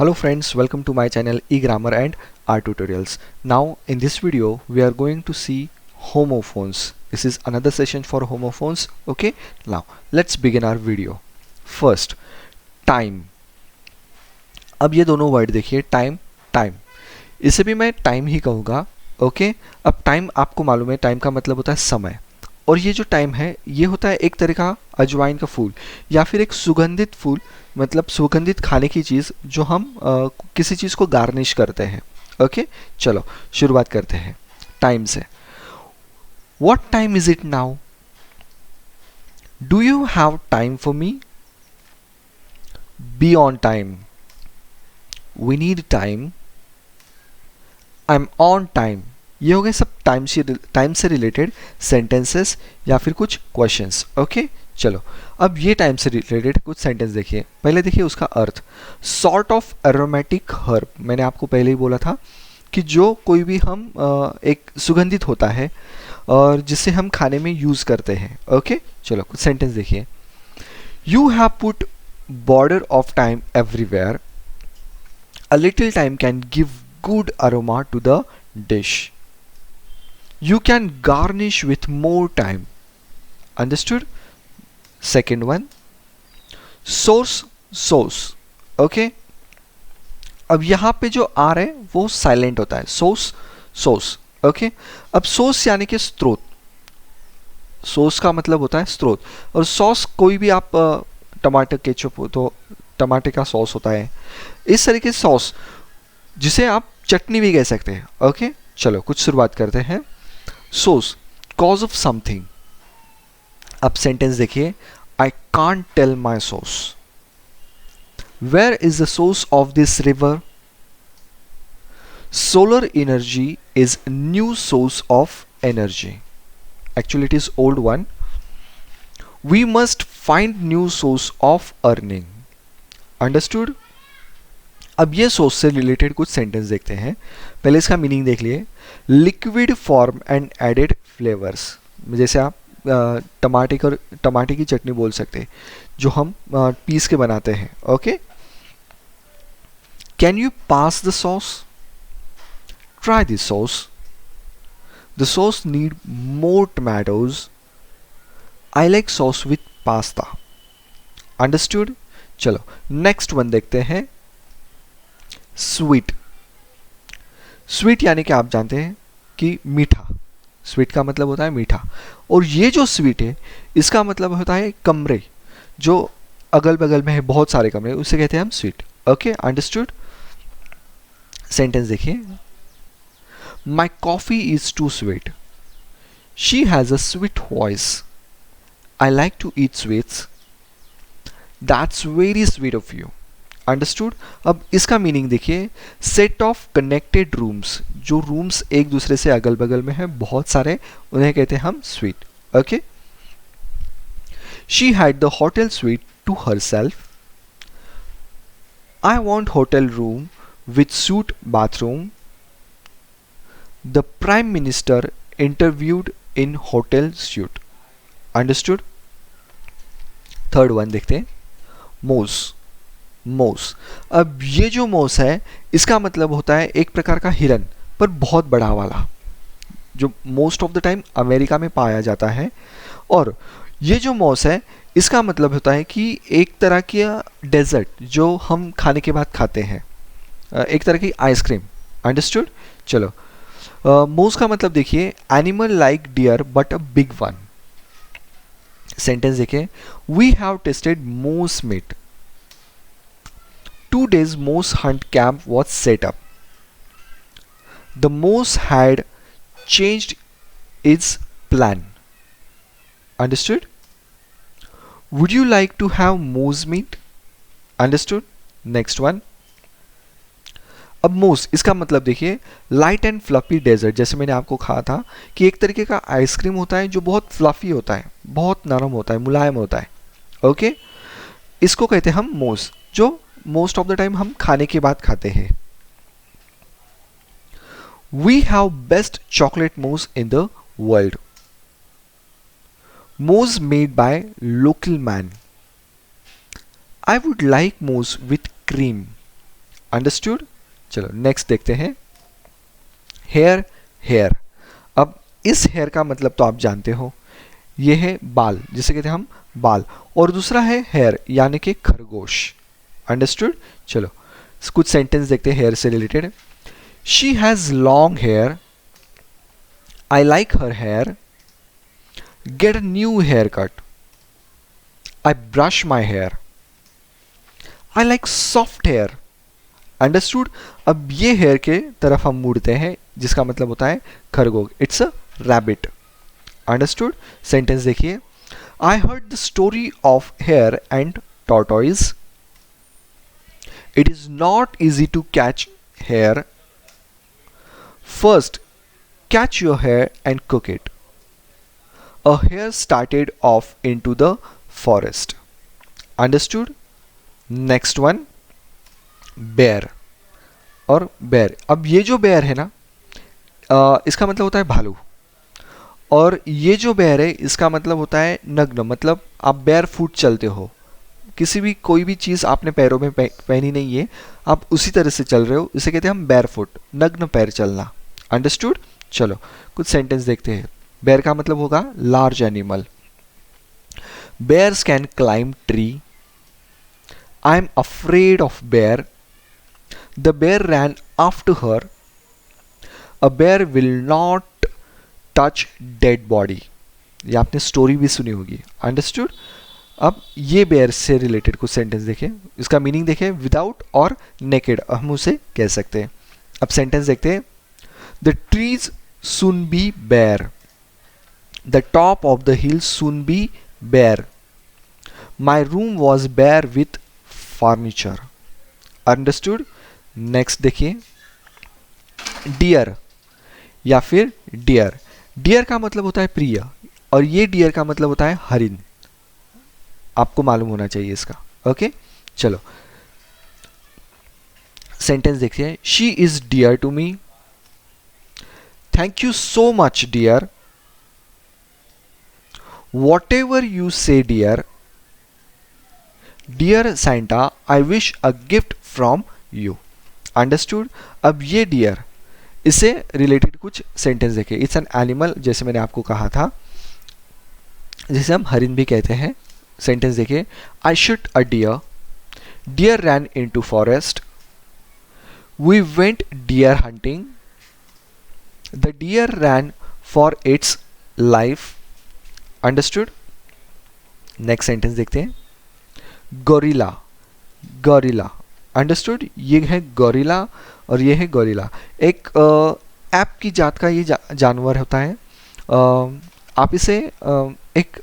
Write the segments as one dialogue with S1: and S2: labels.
S1: Hello friends, welcome to my channel eGrammar and R Tutorials. Now in this video we are going to see homophones. This is another session for homophones. Okay, now let's begin our video. First, time. अब ये दोनों word देखिए, time time, इसे भी मैं time ही कहूँगा. Okay, अब time आपको मालूम है, टाइम का मतलब होता है समय, और ये जो टाइम है ये होता है एक तरह का अजवाइन का फूल या फिर एक सुगंधित फूल, मतलब सुगंधित खाने की चीज़ जो हम किसी चीज़ को गार्निश करते हैं. ओके, चलो शुरुआत करते हैं टाइम से. What time is it now? Do you have time for me? Be on time. We need time. I am on time. ये हो गए सब टाइम से रिलेटेड सेंटेंसेस या फिर कुछ क्वेश्चंस. ओके, चलो अब ये टाइम से रिलेटेड कुछ सेंटेंस देखिए. पहले देखिए उसका अर्थ. सॉर्ट ऑफ एरोमेटिक हर्ब, मैंने आपको पहले ही बोला था कि जो कोई भी हम एक सुगंधित होता है और जिसे हम खाने में यूज़ करते हैं. ओके, चलो कुछ सेंटेंस देखिए. You have put border of time everywhere. A little time can give good aroma to the dish. You can garnish with more time. Understood? Second one, sauce. Okay, अब यहाँ पे जो are है वो silent होता है. Source. Okay, अब source यानी कि स्रोत. सोर्स का मतलब होता है स्रोत, और सॉस कोई भी आप टमाटर केचप हो तो टमाटर का सॉस होता है. इस तरीके से सॉस जिसे आप चटनी भी कह सकते हैं. ओके, चलो कुछ शुरुआत करते हैं. Source, cause of something. अब सेंटेंस देखिए. I can't tell my source. Where is the source of this river? Solar energy is new source of energy. Actually it is old one. We must find new source of earning. Understood? अब ये source से related कुछ sentence देखते हैं. पहले इसका meaning देख लिए. Liquid form and added flavours, जैसे आप टमाटे की चटनी बोल सकते हैं जो हम पीस के बनाते हैं. Okay, can you pass the sauce? Try this sauce. The sauce need more tomatoes. I like sauce with pasta. Understood? चलो नेक्स्ट वन देखते हैं. स्वीट. स्वीट यानी कि आप जानते हैं कि मीठा. स्वीट का मतलब होता है मीठा, और ये जो स्वीट है इसका मतलब होता है कमरे जो अगल बगल में है, बहुत सारे कमरे, उसे कहते हैं हम स्वीट. Okay, understood? सेंटेंस देखिए. My coffee is too sweet. She has a sweet voice. I like to eat sweets. That's very sweet of you. Understood? अब इसका मीनिंग देखिए. सेट ऑफ कनेक्टेड रूम्स, जो रूम्स एक दूसरे से अगल बगल में है बहुत सारे, उन्हें कहते हैं हम suite. Okay, she had the hotel suite to herself. I want hotel room with suite bathroom. The prime minister interviewed in hotel suite. Understood? Third one देखते हैं. मोस. अब ये जो मोस है इसका मतलब होता है एक प्रकार का हिरन, पर बहुत बड़ा वाला, जो most of the time America में पाया जाता है. और ये जो मोस है इसका मतलब होता है कि एक तरह की डेजर्ट जो हम खाने के बाद खाते हैं, एक तरह की आइसक्रीम. अंडरस्टूड? चलो मोस का मतलब देखिए. Animal like deer but a big one. Sentence देखिए. We have tested moose meat. 2 days moose hunt camp was set up. The moose had changed its plan. Understood? Would you like to have moose meat? Understood? Next one. अब मोस इसका मतलब देखिए. Light and fluffy desert, जैसे मैंने आपको कहा था कि एक तरीके का आइसक्रीम होता है जो बहुत फ्लफी होता है, बहुत नरम होता है, मुलायम होता है. ओके, इसको कहते हैं हम मोस, जो मोस्ट ऑफ द टाइम हम खाने के बाद खाते हैं. वी हैव बेस्ट चॉकलेट मोस इन द वर्ल्ड. मोस made by local man. I would like मोस विथ क्रीम. अंडरस्टूड। चलो नेक्स्ट देखते हैं, हेयर हेयर। अब इस हेयर का मतलब तो आप जानते हो, ये है बाल, जिसे कहते हैं हम बाल, और दूसरा है हेयर यानी कि खरगोश। अंडरस्टूड। चलो कुछ सेंटेंस देखते हैं हेयर से related. She has long hair, I like her hair, get a new hair cut, I brush my hair, I like soft hair. Understood. अब ये हेयर के तरफ हम मुड़ते हैं, जिसका मतलब होता है खरगोश, it's a rabbit. Understood. Sentence देखिए, I heard the story of hare and tortoise, it is not easy to catch hare, first catch your hare and cook it. A hare started off into the forest. Understood? Next one, bear और bear। अब ये जो bear है ना, इसका मतलब होता है भालू, और ये जो bear है इसका मतलब होता है नग्न, मतलब आप बेयर फुट चलते हो, किसी भी कोई भी चीज़ आपने पैरों में पहनी नहीं है, आप उसी तरह से चल रहे हो, इसे कहते हैं हम बेयर फुट, नग्न पैर चलना। अंडरस्टूड। चलो कुछ सेंटेंस देखते हैं। बेयर का मतलब होगा large animal. Bears can climb tree, I am afraid of bear, the bear ran after her, a bear will not touch dead body. ये आपने स्टोरी भी सुनी होगी। अंडरस्टूड। अब ये बेयर से रिलेटेड कुछ सेंटेंस देखें, इसका मीनिंग देखें, विदाउट और नेकेड हम उसे कह सकते हैं। अब सेंटेंस देखते हैं, the trees soon be bare, the top of the hill soon be bare, my room was bare with furniture। Understood? Next देखिए, deer या फिर deer। deer का मतलब होता है प्रिय, और ये deer का मतलब होता है हरिण, आपको मालूम होना चाहिए इसका। ओके चलो सेंटेंस देखिए, she is dear to me, thank you so much dear, whatever you say dear, dear Santa I wish a gift from you। Understood? अब ये dear, इससे रिलेटेड कुछ सेंटेंस देखें। इट्स एन एनिमल, जैसे मैंने आपको कहा था, जिसे हम हरिण भी कहते हैं। सेंटेंस देखिए, I shoot a deer, deer ran into forest, we went deer hunting, the deer ran for its life। Understood? Next sentence देखते हैं, गोरिल्ला, गोरिल्ला। अंडरस्टूड। ये है गोरिल्ला और ये है गोरिल्ला, एक ऐप की जात का ये जानवर होता है। आप इसे एक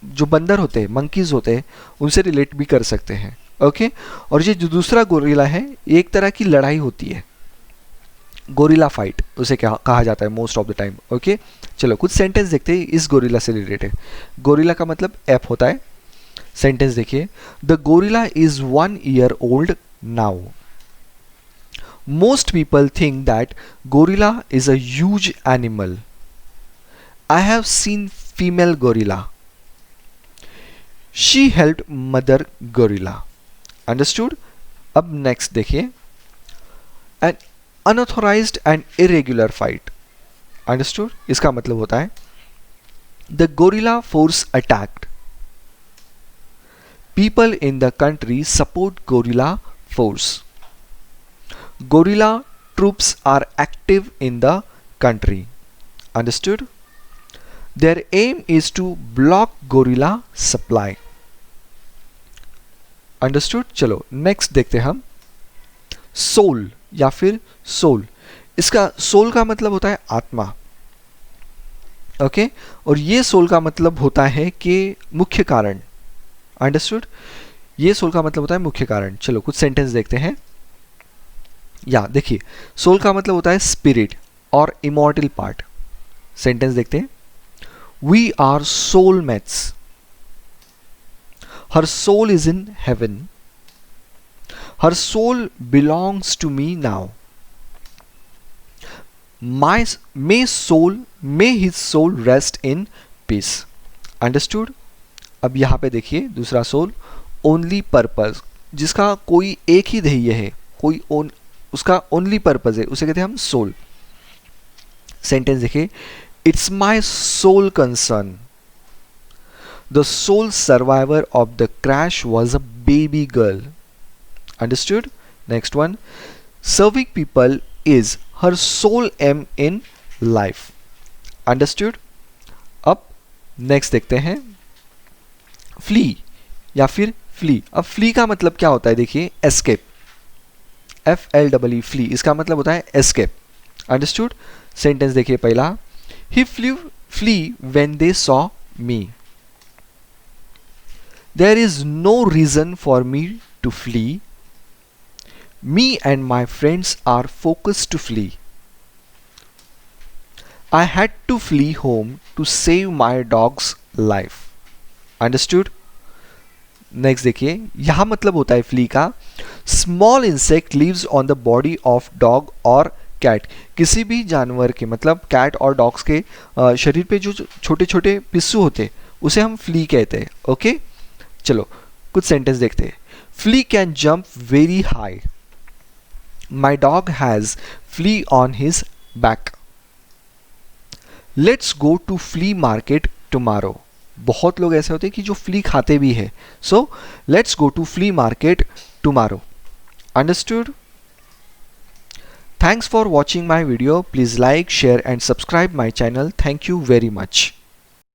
S1: जो बंदर होते हैं, मंकीज होते हैं, उनसे रिलेट भी कर सकते हैं। ओके और ये जो दूसरा गोरिल्ला है, एक तरह की लड़ाई होती है, गोरिल्ला फाइट उसे क्या कहा जाता है most of the time. Okay चलो कुछ सेंटेंस देखते हैं इस गोरिल्ला से रिलेटेड। गोरिल्ला का मतलब ऐप होता है। सेंटेंस देखिए, the gorilla is 1 year old now, most people think that gorilla is a huge animal, I have seen female gorilla, she helped mother gorilla. Understood. अब नेक्स्ट देखिए, N unauthorized and irregular fight। Understood? इसका मतलब होता है the gorilla force attacked, people in the country support gorilla force, gorilla troops are active in the country। Understood? their aim is to block gorilla supply। Understood? चलो next देखते हैं हम, soul या फिर सोल। इसका सोल का मतलब होता है आत्मा। ओके और ये सोल का मतलब होता है कि मुख्य कारण। अंडरस्टूड। ये सोल का मतलब होता है मुख्य कारण। चलो कुछ सेंटेंस देखते हैं। या देखिए, सोल का मतलब होता है स्पिरिट और इमॉर्टल पार्ट। सेंटेंस देखते हैं, we are soulmates, her soul is in heaven, her soul belongs to me now, may his soul rest in peace। Understood? अब यहाँ पे देखिए दूसरा सोल, ओनली पर्पस, जिसका कोई एक ही ध्येय है, कोई उसका ओनली पर्पज है, उसे कहते हैं हम सोल। सेंटेंस देखिए, it's my sole concern the sole survivor of the crash was a baby girl. Understood? Next one, serving people is her sole aim in life. Understood? अब नेक्स्ट देखते हैं, flee या फिर फ्ली। अब flee का मतलब क्या होता है, देखिए एस्केप, FLEE फ्ली, इसका मतलब होता है एस्केप। अंडरस्टूड? सेंटेंस देखिए पहला, he flee when they saw me. There is no reason for me to flee, me and my friends are focused to flee. I had to flee home to save my dog's life. Understood? Next देखिए, यहां मतलब होता है फ्ली का, small insect lives on the body of dog और cat. किसी भी जानवर के, मतलब कैट और डॉग्स के शरीर पे जो छोटे छोटे पिस्सू होते उसे हम फ्ली कहते हैं। ओके, चलो कुछ सेंटेंस देखते हैं। Flea can jump very high, my dog has flea on his back. Let's go to flea market tomorrow. बहुत लोग ऐसे होते हैं कि जो फ्ली खाते भी है। So let's go to flea market tomorrow. Understood? Thanks for watching my video. Please like, share and subscribe my channel. Thank you very much.